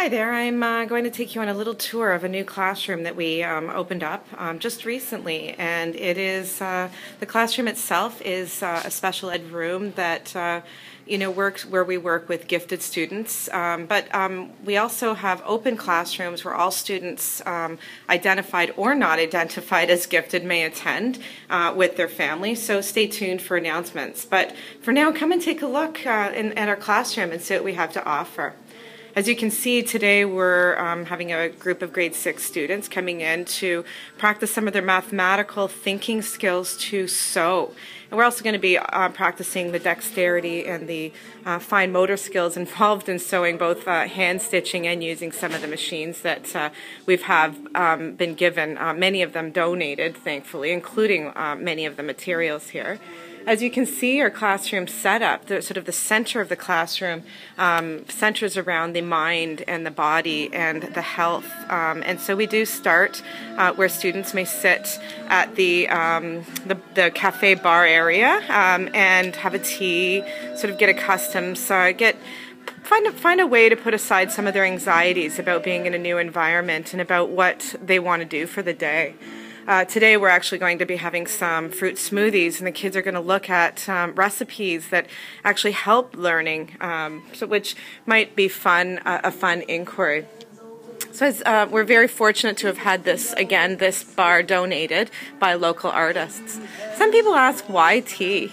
Hi there, I'm going to take you on a little tour of a new classroom that we opened up just recently, and it is, the classroom itself is a special ed room that works where we work with gifted students, but we also have open classrooms where all students identified or not identified as gifted may attend with their families, so stay tuned for announcements. But for now, come and take a look at our classroom and see what we have to offer. As you can see, today we're having a group of grade 6 students coming in to practice some of their mathematical thinking skills to sew. And we're also going to be practicing the dexterity and the fine motor skills involved in sewing, both hand stitching and using some of the machines that we've been given, many of them donated, thankfully, including many of the materials here. As you can see, our classroom setup, sort of the center of the classroom, centers around the mind and the body and the health. And so we do start where students may sit at the cafe bar area and have a tea, sort of get accustomed, find a way to put aside some of their anxieties about being in a new environment and about what they want to do for the day. Today we're actually going to be having some fruit smoothies, and the kids are going to look at recipes that actually help learning, which might be a fun inquiry. So we're very fortunate to have had this bar donated by local artists. Some people ask, why tea?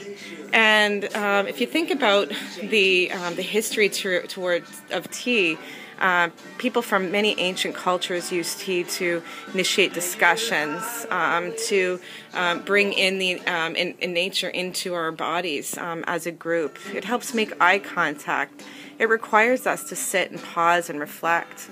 And if you think about the history of tea, people from many ancient cultures use tea to initiate discussions, to bring in in nature into our bodies as a group. It helps make eye contact. It requires us to sit and pause and reflect.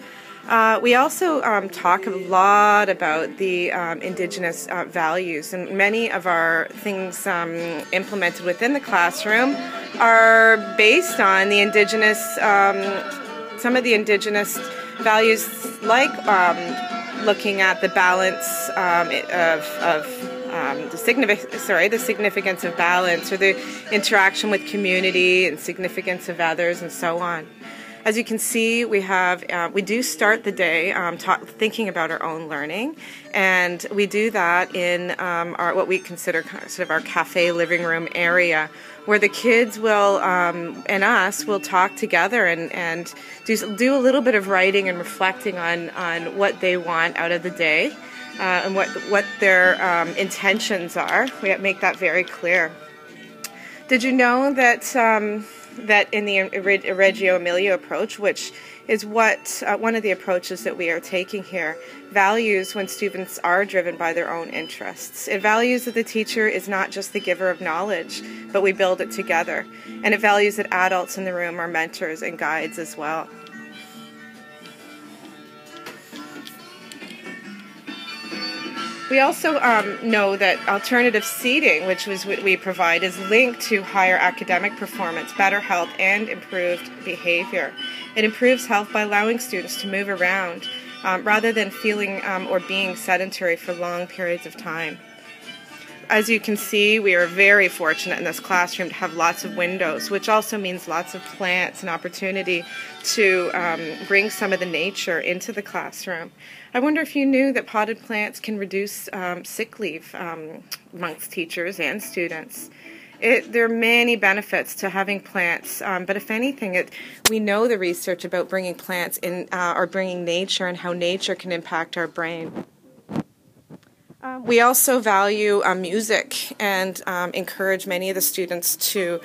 We also talk a lot about the Indigenous values, and many of our things implemented within the classroom are based on the Indigenous some of the Indigenous values, like looking at the balance the significance of balance, or the interaction with community and significance of others, and so on. As you can see, we do start the day thinking about our own learning, and we do that in what we consider sort of our cafe living room area, where the kids will and us will talk together and do a little bit of writing and reflecting on what they want out of the day and what their intentions are. We make that very clear. Did you know that that in the Reggio Emilia approach, which is one of the approaches that we are taking here, values when students are driven by their own interests. It values that the teacher is not just the giver of knowledge, but we build it together. And it values that adults in the room are mentors and guides as well. We also know that alternative seating, which was what we provide, is linked to higher academic performance, better health, and improved behavior. It improves health by allowing students to move around rather than feeling or being sedentary for long periods of time. As you can see, we are very fortunate in this classroom to have lots of windows, which also means lots of plants and opportunity to bring some of the nature into the classroom. I wonder if you knew that potted plants can reduce sick leave amongst teachers and students. There are many benefits to having plants, but if anything, we know the research about bringing plants in or bringing nature and how nature can impact our brain. We also value music and encourage many of the students to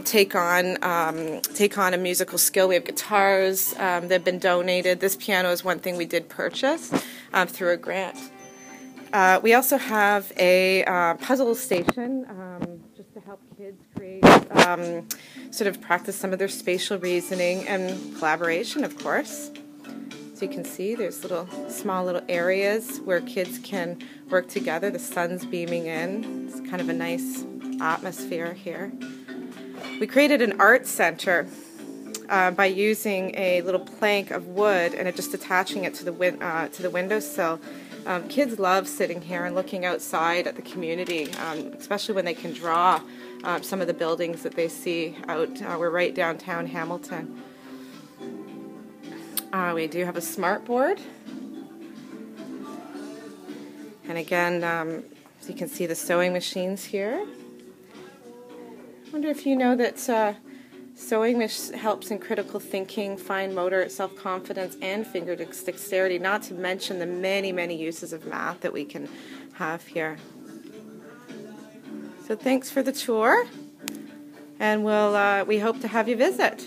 take on a musical skill. We have guitars that have been donated. This piano is one thing we did purchase through a grant. We also have a puzzle station just to help kids create, sort of practice some of their spatial reasoning and collaboration, of course. So you can see there's small little areas where kids can work together. The sun's beaming in. It's kind of a nice atmosphere here. We created an art center by using a little plank of wood and just attaching it to the windowsill. Kids love sitting here and looking outside at the community, especially when they can draw some of the buildings that they see out. We're right downtown Hamilton. We do have a smart board. And again, so you can see the sewing machines here. I wonder if you know that sewing helps in critical thinking, fine motor, self-confidence, and finger dexterity, not to mention the many, many uses of math that we can have here. So thanks for the tour, and we hope to have you visit.